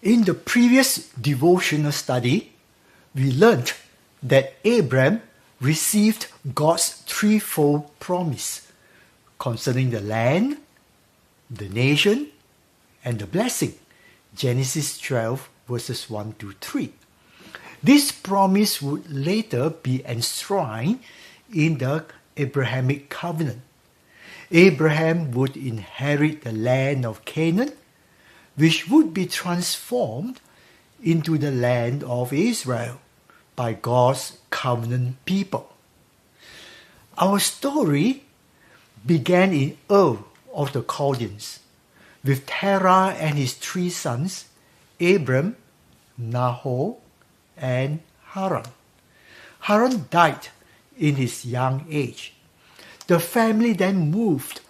In the previous devotional study, we learned that Abraham received God's threefold promise concerning the land, the nation, and the blessing. Genesis 12 verses 1 to 3. This promise would later be enshrined in the Abrahamic covenant. Abraham would inherit the land of Canaan, which would be transformed into the land of Israel by God's covenant people. Our story began in Ur of the Chaldeans, with Terah and his three sons, Abram, Nahor, and Haran. Haran died in his young age. The family then moved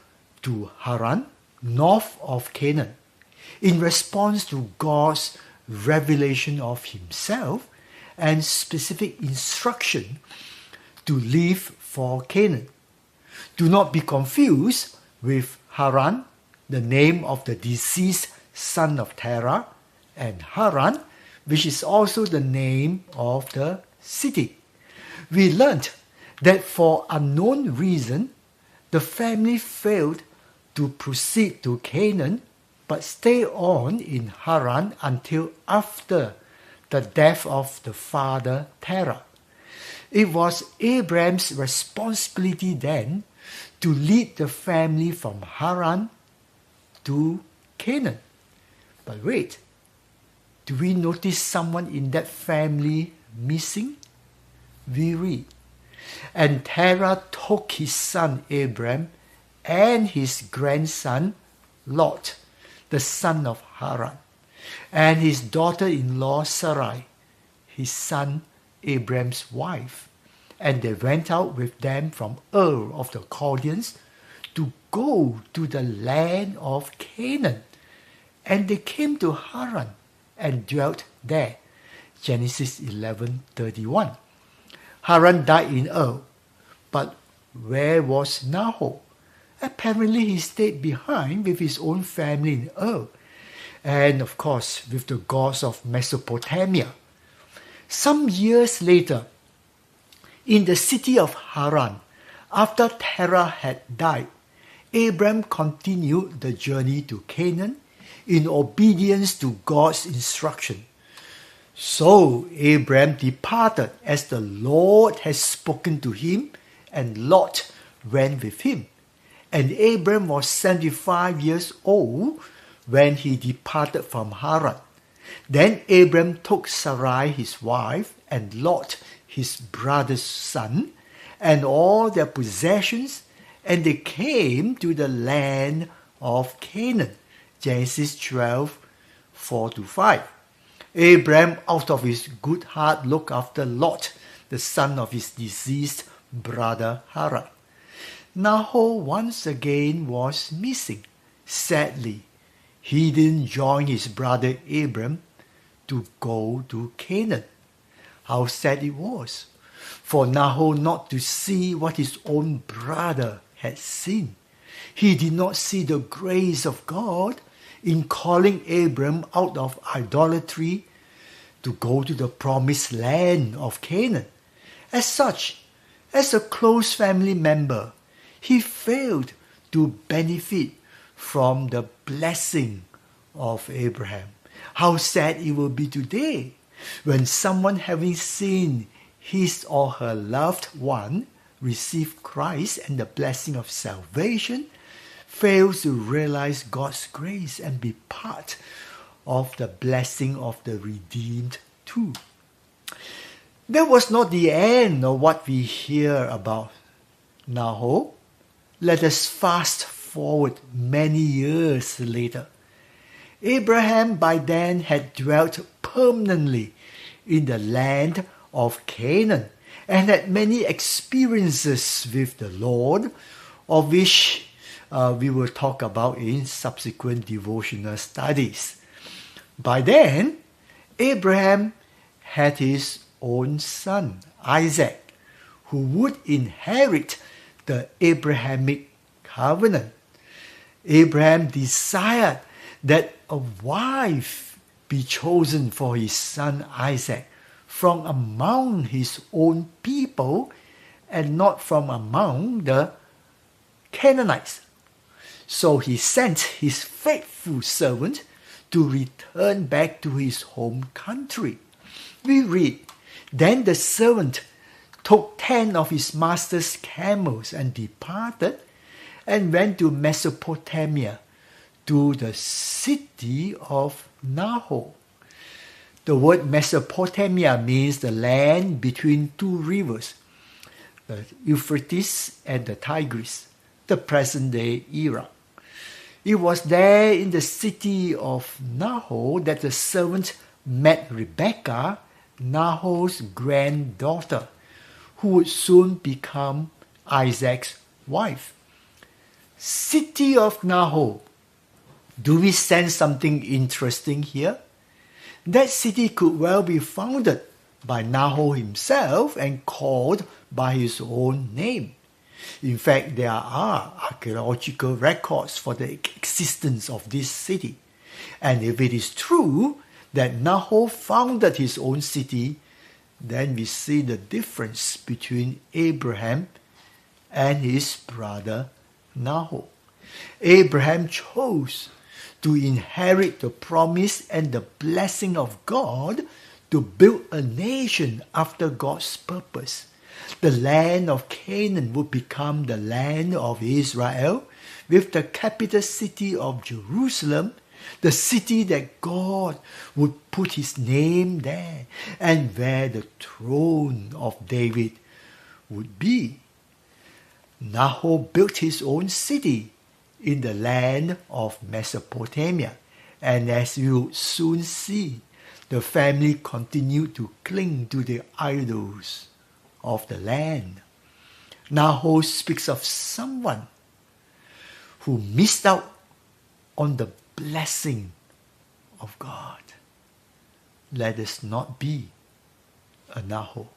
to Haran, north of Canaan, in response to God's revelation of himself and specific instruction to leave for Canaan. Do not be confused with Haran, the name of the deceased son of Terah, and Haran, which is also the name of the city. We learned that for unknown reason, the family failed to proceed to Canaan but stay on in Haran until after the death of the father Terah. It was Abraham's responsibility then to lead the family from Haran to Canaan. But wait, do we notice someone in that family missing? We read, "And Terah took his son Abram and his grandson Lot, the son of Haran, and his daughter-in-law Sarai, his son Abram's wife, and they went out with them from Ur of the Chaldeans to go to the land of Canaan. And they came to Haran and dwelt there." Genesis 11:31. Haran died in Ur, but where was Nahor? Apparently he stayed behind with his own family in Ur, and of course with the gods of Mesopotamia. Some years later, in the city of Haran, after Terah had died, Abram continued the journey to Canaan in obedience to God's instruction. So Abram departed as the Lord had spoken to him, and Lot went with him. And Abram was 75 years old when he departed from Haran. Then Abram took Sarai his wife, and Lot his brother's son, and all their possessions, and they came to the land of Canaan. Genesis 12, 4-5. Abram, out of his good heart, looked after Lot, the son of his deceased brother Haran. Nahor once again was missing. Sadly, he didn't join his brother Abram to go to Canaan. How sad it was for Nahor not to see what his own brother had seen. He did not see the grace of God in calling Abram out of idolatry to go to the promised land of Canaan. As such, as a close family member, he failed to benefit from the blessing of Abraham. How sad it will be today when someone having seen his or her loved one receive Christ and the blessing of salvation fails to realize God's grace and be part of the blessing of the redeemed too. That was not the end of what we hear about Nahor. Let us fast forward many years later. Abraham by then had dwelt permanently in the land of Canaan and had many experiences with the Lord, of which we will talk about in subsequent devotional studies. By then, Abraham had his own son, Isaac, who would inherit the Abrahamic covenant. Abraham desired that a wife be chosen for his son Isaac from among his own people and not from among the Canaanites. So he sent his faithful servant to return back to his home country. We read, "Then the servant took 10 of his master's camels and departed and went to Mesopotamia, to the city of Nahor." The word Mesopotamia means the land between two rivers, the Euphrates and the Tigris, the present-day Iraq. It was there in the city of Nahor that the servant met Rebekah, Nahor's granddaughter, who would soon become Isaac's wife. City of Nahor. Do we sense something interesting here? That city could well be founded by Nahor himself and called by his own name. In fact, there are archaeological records for the existence of this city. And if it is true that Nahor founded his own city, then we see the difference between Abraham and his brother Nahor. Abraham chose to inherit the promise and the blessing of God to build a nation after God's purpose. The land of Canaan would become the land of Israel, with the capital city of Jerusalem, the city that God would put his name there, and where the throne of David would be. Nahor built his own city in the land of Mesopotamia, and as you will soon see, the family continued to cling to the idols of the land. Nahor speaks of someone who missed out on the blessing of God. Let us not be a Nahor.